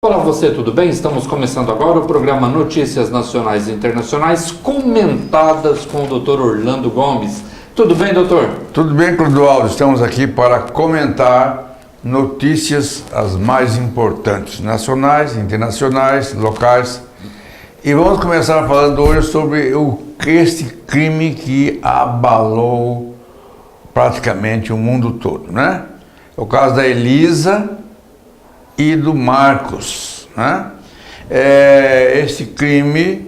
Olá você, tudo bem? Estamos começando agora o programa Notícias Nacionais e Internacionais comentadas com o Dr. Orlando Gomes. Tudo bem, doutor? Tudo bem, Clodoaldo. Estamos aqui para comentar notícias as mais importantes, nacionais, internacionais, locais. E vamos começar falando hoje sobre este crime que abalou praticamente o mundo todo, né? É o caso da Elisa e do Marcos, né? Esse crime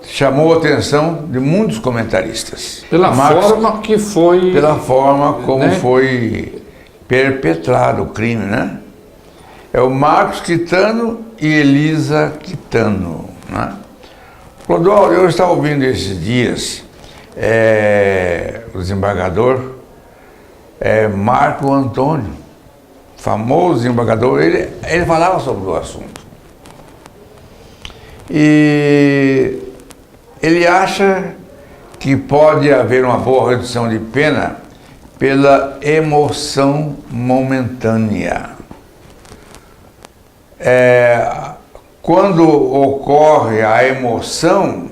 chamou a atenção de muitos comentaristas. Pela forma que foi... Pela forma como foi perpetrado o crime, né? É o Marcos Quitano e Elisa Quitano, né? Clodoaldo, eu estava ouvindo esses dias o desembargador Marco Antônio, famoso desembargador, ele falava sobre o assunto. E ele acha que pode haver uma boa redução de pena pela emoção momentânea. Quando ocorre a emoção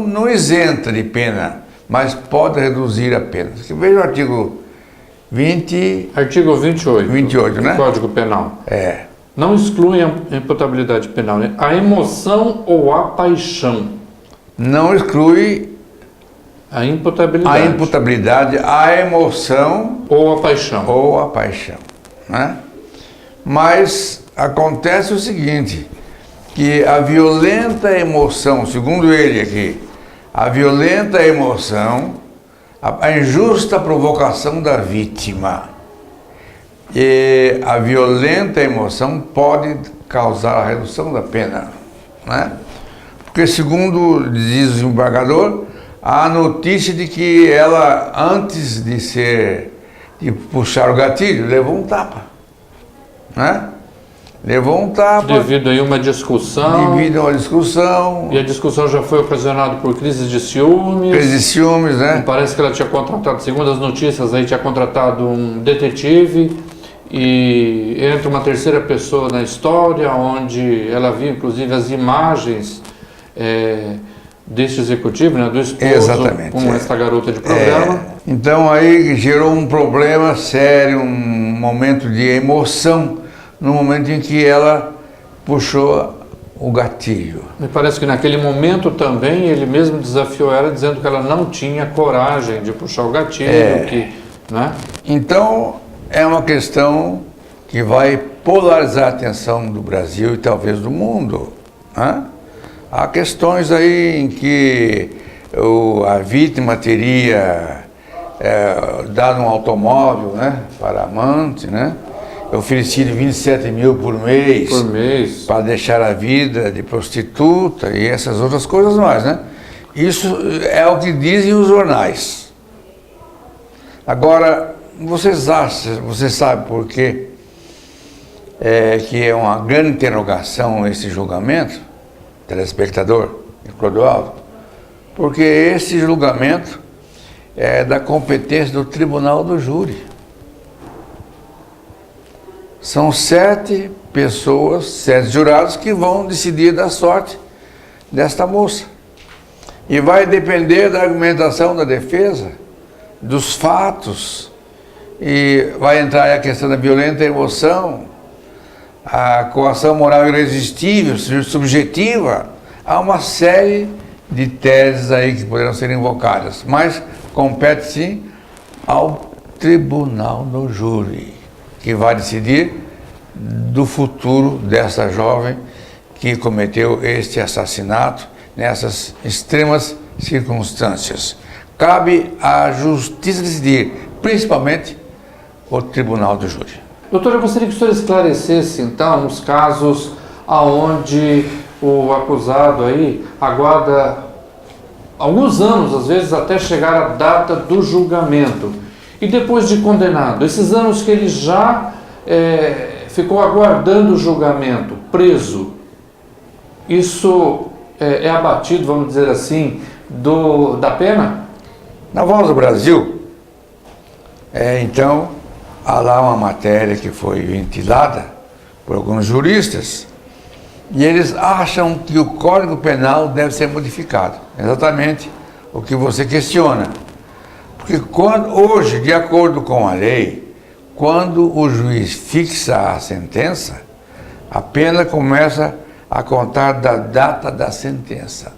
não isenta de pena, mas pode reduzir a pena. Veja o artigo 20... Artigo 28, né? do Código Penal. Não exclui a imputabilidade penal, né? A emoção ou a paixão. Não exclui a imputabilidade. A emoção ou a paixão. Né? Mas acontece o seguinte, que a violenta emoção, segundo ele aqui, a violenta emoção, a injusta provocação da vítima e a violenta emoção pode causar a redução da pena, né? Porque, segundo diz o desembargador, há notícia de que ela, antes de puxar o gatilho, levou um tapa, né? Levou um tapa. Devido a uma discussão. E a discussão já foi ocasionada por crises de ciúmes. Né? Parece que ela tinha contratado, segundo as notícias, aí tinha contratado um detetive e entra uma terceira pessoa na história, onde ela viu, inclusive, as imagens deste executivo, né, do esposo com essa garota de programa. Então aí gerou um problema sério, um momento de emoção, no momento em que ela puxou o gatilho. Me parece que naquele momento também ele mesmo desafiou ela, dizendo que ela não tinha coragem de puxar o gatilho. Né? Então é uma questão que vai polarizar a atenção do Brasil e talvez do mundo, né? Há questões aí em que a vítima teria dado um automóvel, né, para a amante, né? Oferecido 27 mil por mês para deixar a vida de prostituta e essas outras coisas mais, né? Isso é o que dizem os jornais. Agora, você sabe por quê que é uma grande interrogação esse julgamento, telespectador e Clodoaldo? Porque esse julgamento é da competência do Tribunal do Júri. São 7 pessoas, 7 jurados que vão decidir da sorte desta moça. E vai depender da argumentação da defesa, dos fatos, e vai entrar a questão da violenta emoção, a coação moral irresistível, subjetiva. Há uma série de teses aí que poderão ser invocadas, mas compete sim ao Tribunal do Júri, que vai decidir do futuro dessa jovem que cometeu este assassinato nessas extremas circunstâncias. Cabe à justiça decidir, principalmente o Tribunal do Júri. Doutor, eu gostaria que o senhor esclarecesse, então, os casos onde o acusado aí aguarda alguns anos, às vezes até chegar a data do julgamento. E depois de condenado, esses anos que ele já ficou aguardando o julgamento, preso, isso é abatido, vamos dizer assim, da pena? Na Voz do Brasil, então, há lá uma matéria que foi ventilada por alguns juristas e eles acham que o Código Penal deve ser modificado. Exatamente o que você questiona. Porque hoje, de acordo com a lei, quando o juiz fixa a sentença, a pena começa a contar da data da sentença.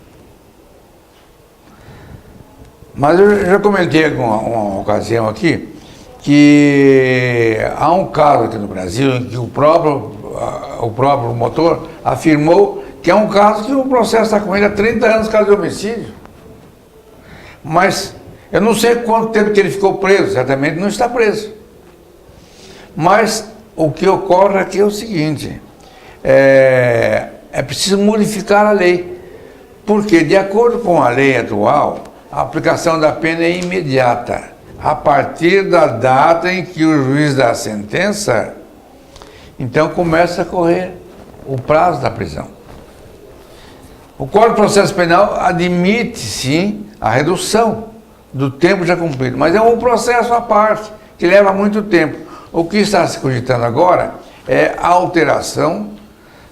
Mas eu já comentei em uma ocasião aqui que há um caso aqui no Brasil em que o próprio motor afirmou que é um caso que o processo está com ele há 30 anos, caso de homicídio. Mas eu não sei quanto tempo que ele ficou preso, certamente não está preso. Mas o que ocorre aqui é o seguinte, é preciso modificar a lei, porque de acordo com a lei atual, a aplicação da pena é imediata, a partir da data em que o juiz dá a sentença, então começa a correr o prazo da prisão. O Código de Processo Penal admite, sim, a redução do tempo já cumprido, mas é um processo à parte, que leva muito tempo. O que está se cogitando agora é a alteração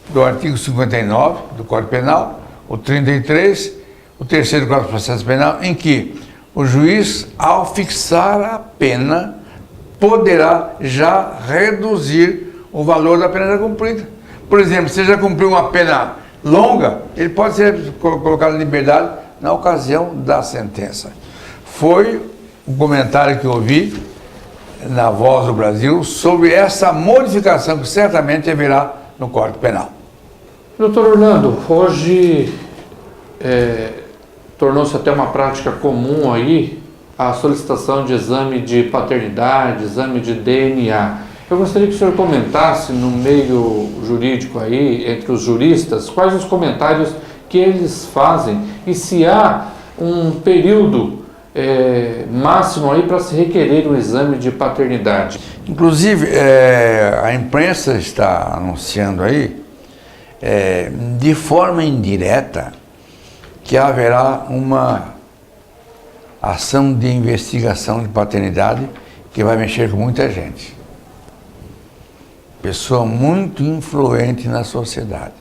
do artigo 59 do Código Penal, o 33, o terceiro Código de Processo Penal, em que o juiz, ao fixar a pena, poderá já reduzir o valor da pena já cumprida. Por exemplo, se já cumpriu uma pena longa, ele pode ser colocado em liberdade na ocasião da sentença. Foi um comentário que eu ouvi na Voz do Brasil sobre essa modificação que certamente haverá no Código Penal. Doutor Orlando, hoje tornou-se até uma prática comum aí a solicitação de exame de paternidade, exame de DNA. Eu gostaria que o senhor comentasse no meio jurídico aí, entre os juristas, quais os comentários que eles fazem e se há um período máximo aí para se requerer o exame de paternidade. Inclusive, a imprensa está anunciando aí, de forma indireta, que haverá uma ação de investigação de paternidade que vai mexer com muita gente. Pessoa muito influente na sociedade.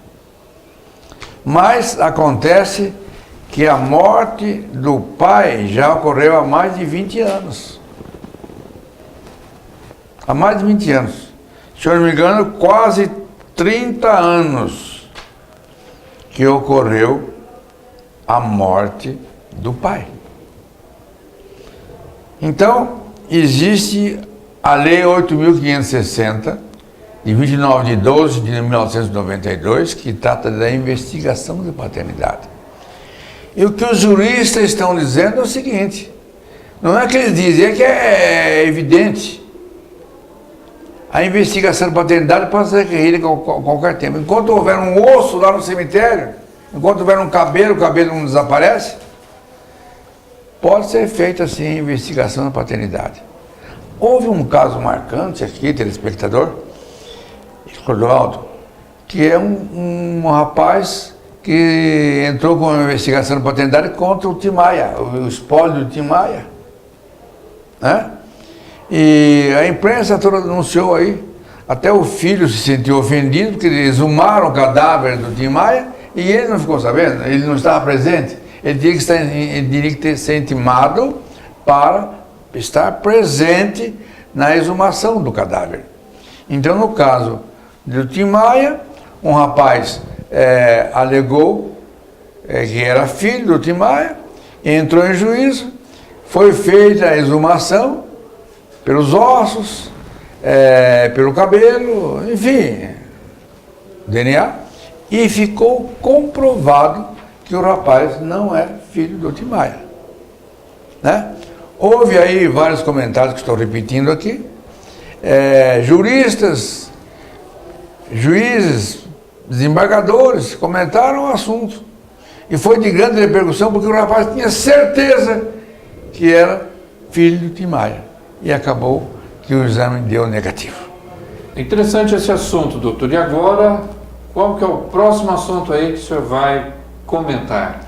Mas acontece que a morte do pai já ocorreu há mais de 20 anos. Há mais de 20 anos. Se eu não me engano, quase 30 anos que ocorreu a morte do pai. Então, existe a Lei 8.560, de 29 de 12 de 1992, que trata da investigação de paternidade. E o que os juristas estão dizendo é o seguinte, não é que eles dizem, é que é evidente. A investigação de paternidade pode ser requerida a qualquer tempo. Enquanto houver um osso lá no cemitério, enquanto houver um cabelo, o cabelo não desaparece, pode ser feita assim a investigação da paternidade. Houve um caso marcante aqui, telespectador, Clodoaldo, que é um rapaz que entrou com uma investigação de paternidade contra o Tim Maia, o espólio do Tim Maia, né? E a imprensa toda anunciou aí, até o filho se sentiu ofendido, porque eles exumaram o cadáver do Tim Maia e ele não ficou sabendo, ele não estava presente. Ele teria que ser intimado para estar presente na exumação do cadáver. Então, no caso do Tim Maia, um rapaz alegou que era filho do Tim Maia, entrou em juízo, foi feita a exumação pelos ossos, pelo cabelo, enfim, DNA, e ficou comprovado que o rapaz não é filho do Tim Maia, né? Houve aí vários comentários que estou repetindo aqui, juristas, juízes, desembargadores comentaram o assunto e foi de grande repercussão porque o rapaz tinha certeza que era filho do Tim Maia e acabou que o exame deu negativo. Interessante esse assunto, doutor. E agora, qual que é o próximo assunto aí que o senhor vai comentar?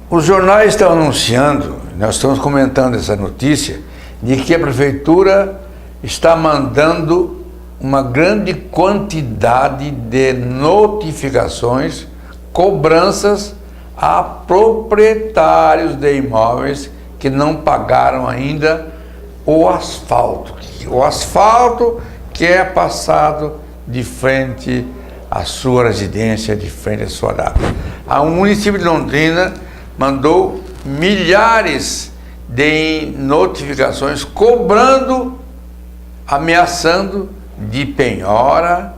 Os jornais estão anunciando, nós estamos comentando essa notícia, de que a prefeitura está mandando uma grande quantidade de notificações, cobranças a proprietários de imóveis que não pagaram ainda o asfalto. O asfalto que é passado de frente à sua residência, de frente à sua data. O município de Londrina mandou milhares de notificações cobrando, ameaçando de penhora,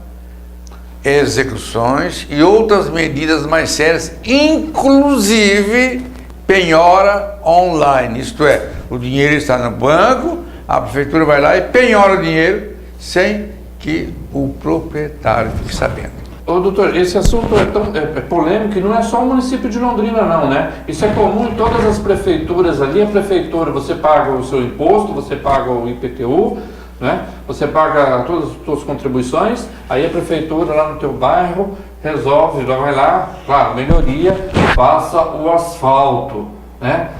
execuções e outras medidas mais sérias, inclusive penhora online, isto é, o dinheiro está no banco, a prefeitura vai lá e penhora o dinheiro sem que o proprietário fique sabendo. Ô, doutor, esse assunto é polêmico e não é só o município de Londrina não, né? Isso é comum em todas as prefeituras ali. A prefeitura, você paga o seu imposto, você paga o IPTU, né? Você paga todas as suas contribuições, aí a prefeitura lá no teu bairro resolve, vai lá, claro, melhoria, passa o asfalto, né?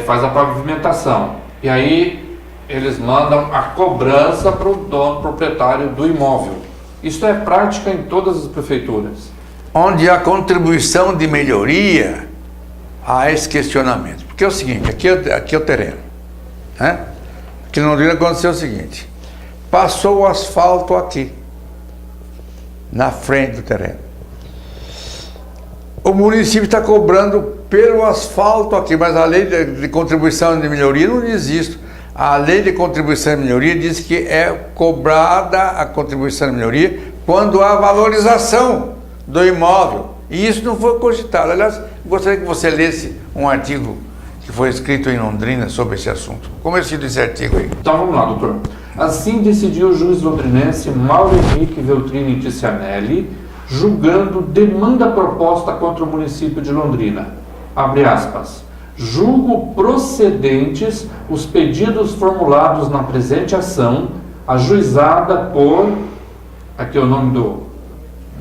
Faz a pavimentação. E aí eles mandam a cobrança para o dono proprietário do imóvel. Isso é prática em todas as prefeituras. Onde há contribuição de melhoria, há esse questionamento. Porque é o seguinte, aqui é o terreno, né? Aqui em Londrina aconteceu o seguinte, passou o asfalto aqui, na frente do terreno. O município está cobrando pelo asfalto aqui, mas a lei de contribuição de melhoria não diz isso. A lei de contribuição de melhoria diz que é cobrada a contribuição de melhoria quando há valorização do imóvel. E isso não foi cogitado. Aliás, gostaria que você lesse um artigo que foi escrito em Londrina sobre esse assunto. Como é sido esse artigo aí? Então vamos lá, doutor. Assim decidiu o juiz londrinense Mauro Henrique Veltrini Ticianelli, julgando demanda proposta contra o município de Londrina. Abre aspas. Julgo procedentes os pedidos formulados na presente ação, ajuizada por, aqui é o nome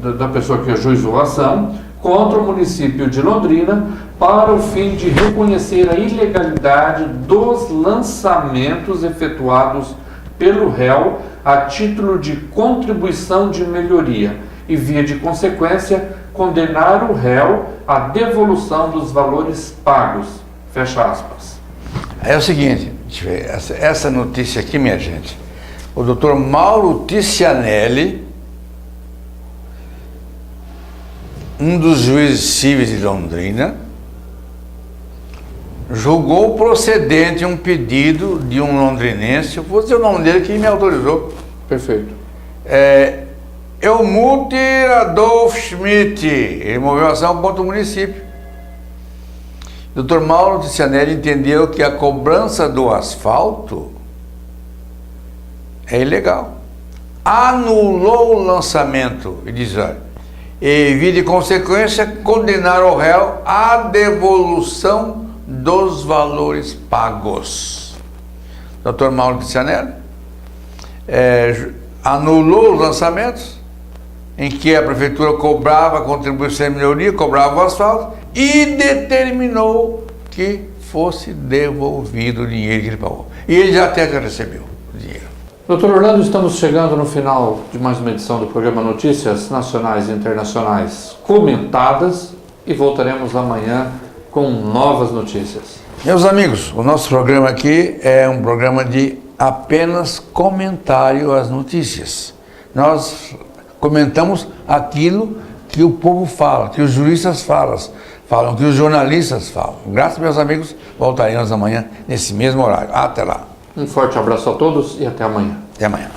da pessoa que ajuizou a ação, contra o município de Londrina, para o fim de reconhecer a ilegalidade dos lançamentos efetuados pelo réu a título de contribuição de melhoria e, via de consequência, condenar o réu à devolução dos valores pagos. Fecha aspas. É o seguinte, deixa eu ver, essa notícia aqui, minha gente, o doutor Mauro Ticianelli, um dos juízes civis de Londrina, julgou procedente um pedido de um londrinense, eu vou dizer o nome dele que me autorizou. Perfeito. Helmut Adolf Schmidt, ele moveu ação contra o município. O Dr. Mauro Ticianelli entendeu que a cobrança do asfalto é ilegal. Anulou o lançamento e diz, olha, e via de consequência condenar o réu à devolução dos valores pagos. Dr. Mauro Ticianelli anulou os lançamentos em que a prefeitura cobrava a contribuição de melhoria, cobrava o asfalto e determinou que fosse devolvido o dinheiro que ele pagou. E ele já recebeu o dinheiro. Doutor Orlando, estamos chegando no final de mais uma edição do programa Notícias Nacionais e Internacionais Comentadas e voltaremos amanhã com novas notícias. Meus amigos, o nosso programa aqui é um programa de apenas comentário às notícias. Nós comentamos aquilo que o povo fala, que os juristas falam, que os jornalistas falam. Graças, meus amigos, voltaremos amanhã nesse mesmo horário. Até lá. Um forte abraço a todos e até amanhã. Até amanhã.